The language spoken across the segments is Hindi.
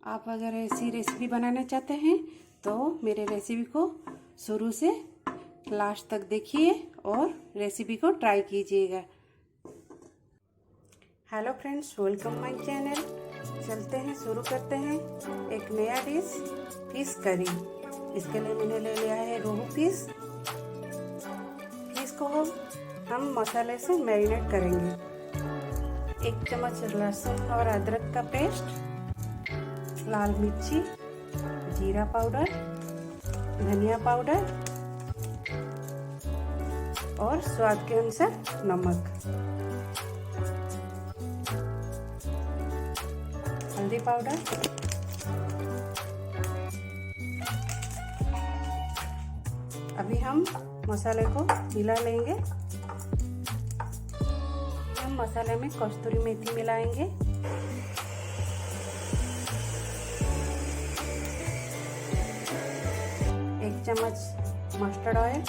आप अगर ऐसी रेसिपी बनाना चाहते हैं तो मेरे रेसिपी को शुरू से लास्ट तक देखिए और रेसिपी को ट्राई कीजिएगा। Hello friends, welcome my channel. चलते हैं, शुरू करते हैं एक नया डिश, फिश करी। इसके लिए मैंने ले लिया है रोहू फिश। फिश को हम मसाले से मैरिनेट करेंगे। 1 चम्मच लहसुन और अदरक का पेस्ट, लाल मिर्ची, जीरा पाउडर, धनिया पाउडर और स्वाद के अनुसार नमक, हल्दी पाउडर, अभी हम मसाले को मिला लेंगे। हम मसाले में कस्तूरी मेथी मिलाएंगे, चम्मच मस्टर्ड ऑयल,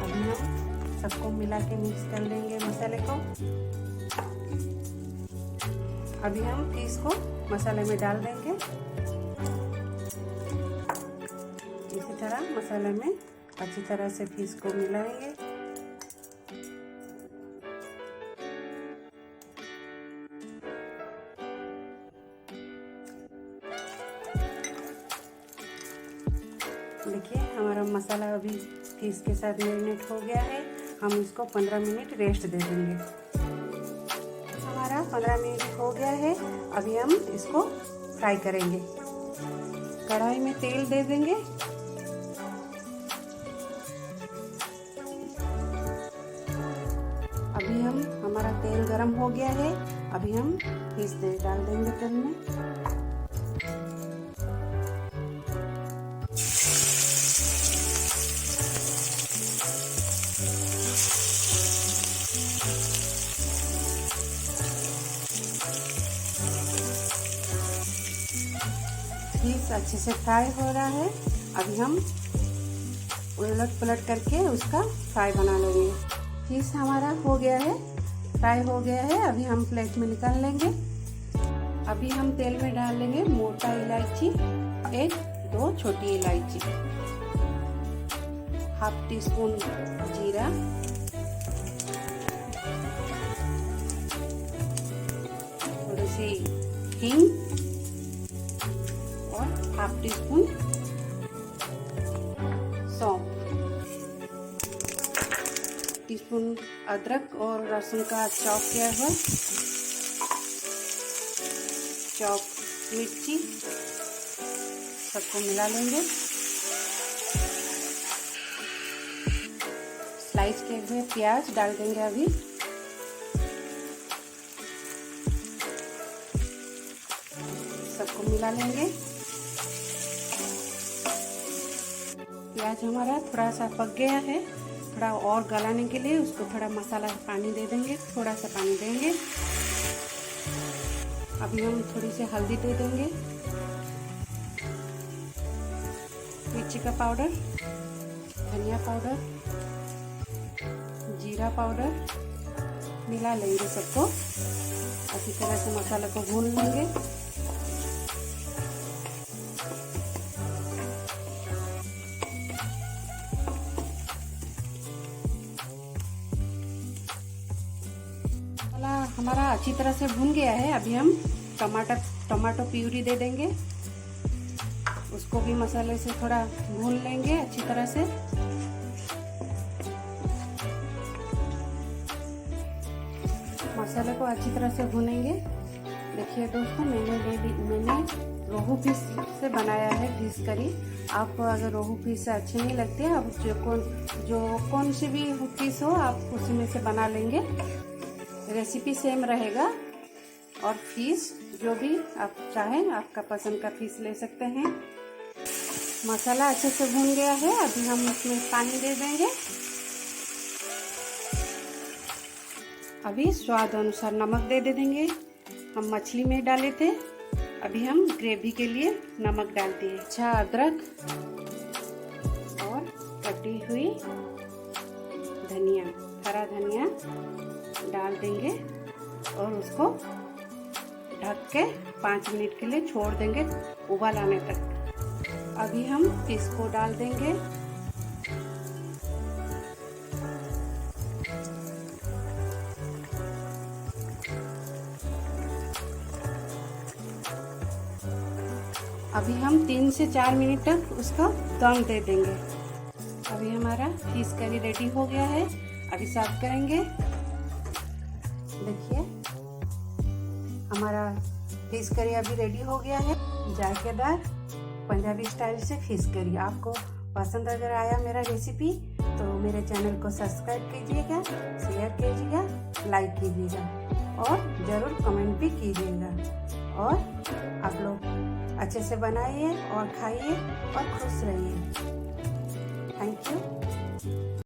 अभी हम सबको मिला के मिक्स कर लेंगे मसाले को। अभी हम फिश को मसाले में डाल देंगे। इसी तरह मसाले में अच्छी तरह से फिश को मिलाएंगे। देखिए हमारा मसाला अभी फिश के साथ मैरिनेट हो गया है। हम इसको 15 मिनट रेस्ट दे देंगे। हमारा 15 मिनट हो गया है। अभी हम इसको फ्राई करेंगे। कढ़ाई में तेल दे देंगे। अभी हमारा तेल गरम हो गया है। अभी हम फिश डाल देंगे तेल में। फिश अच्छे से फ्राई हो रहा है। अभी हम उलट पलट करके उसका फ्राई बना लेंगे। फिश हमारा हो गया है, फ्राई हो गया है। अभी हम प्लेट में निकाल लेंगे। अभी हम तेल में डाल लेंगे मोटा इलायची, 1-2 छोटी इलायची, ½ टीस्पून जीरा, थोड़ी सी हींग और ½ टीस्पून सौंफ, टीस्पून अदरक और लहसुन का चॉप किया हुआ, चॉप मिर्ची, सबको मिला लेंगे। स्लाइस किए हुए प्याज डाल देंगे। अभी सबको मिला लेंगे। प्याज हमारा थोड़ा सा पक गया है। थोड़ा और गलाने के लिए उसको थोड़ा मसाला पानी दे देंगे, थोड़ा सा पानी देंगे। अभी हम थोड़ी सी हल्दी दे देंगे, मिर्ची का पाउडर, धनिया पाउडर, जीरा पाउडर, मिला लेंगे सबको। अच्छी तरह से मसाले को भून लेंगे। हमारा अच्छी तरह से भून गया है। अभी हम टमाटो प्यूरी दे देंगे। उसको भी मसाले से थोड़ा भून लेंगे अच्छी तरह से। मसाले को अच्छी तरह से भूनेंगे। देखिए दोस्तों, मैंने रोहू फिश से बनाया है फिश करी। आपको अगर रोहू फिश अच्छी नहीं लगती है, आप जो कौन सी भी फिश हो आप उसी में से बना लेंगे। रेसिपी सेम रहेगा। और फिश जो भी आप चाहें, आपका पसंद का फिश ले सकते हैं। मसाला अच्छे से भून गया है। अभी हम इसमें पानी दे देंगे। अभी स्वाद अनुसार नमक दे देंगे। हम मछली में डाले थे, अभी हम ग्रेवी के लिए नमक डाल दिए। अच्छा अदरक और कटी हुई धनिया, हरा धनिया डाल देंगे और उसको ढक के 5 मिनट के लिए छोड़ देंगे उबाल आने तक। अभी हम फिश को डाल देंगे। अभी हम 3 से 4 मिनट तक उसका दम दे देंगे। अभी हमारा फिश करी रेडी हो गया है। अभी सर्व करेंगे। देखिए हमारा फिश करी अभी रेडी हो गया है। जायकेदार पंजाबी स्टाइल से फिश करी। आपको पसंद अगर आया मेरा रेसिपी तो मेरे चैनल को सब्सक्राइब कीजिएगा, शेयर कीजिएगा, लाइक कीजिएगा और ज़रूर कमेंट भी कीजिएगा। और आप लोग अच्छे से बनाइए और खाइए और खुश रहिए। Thank you.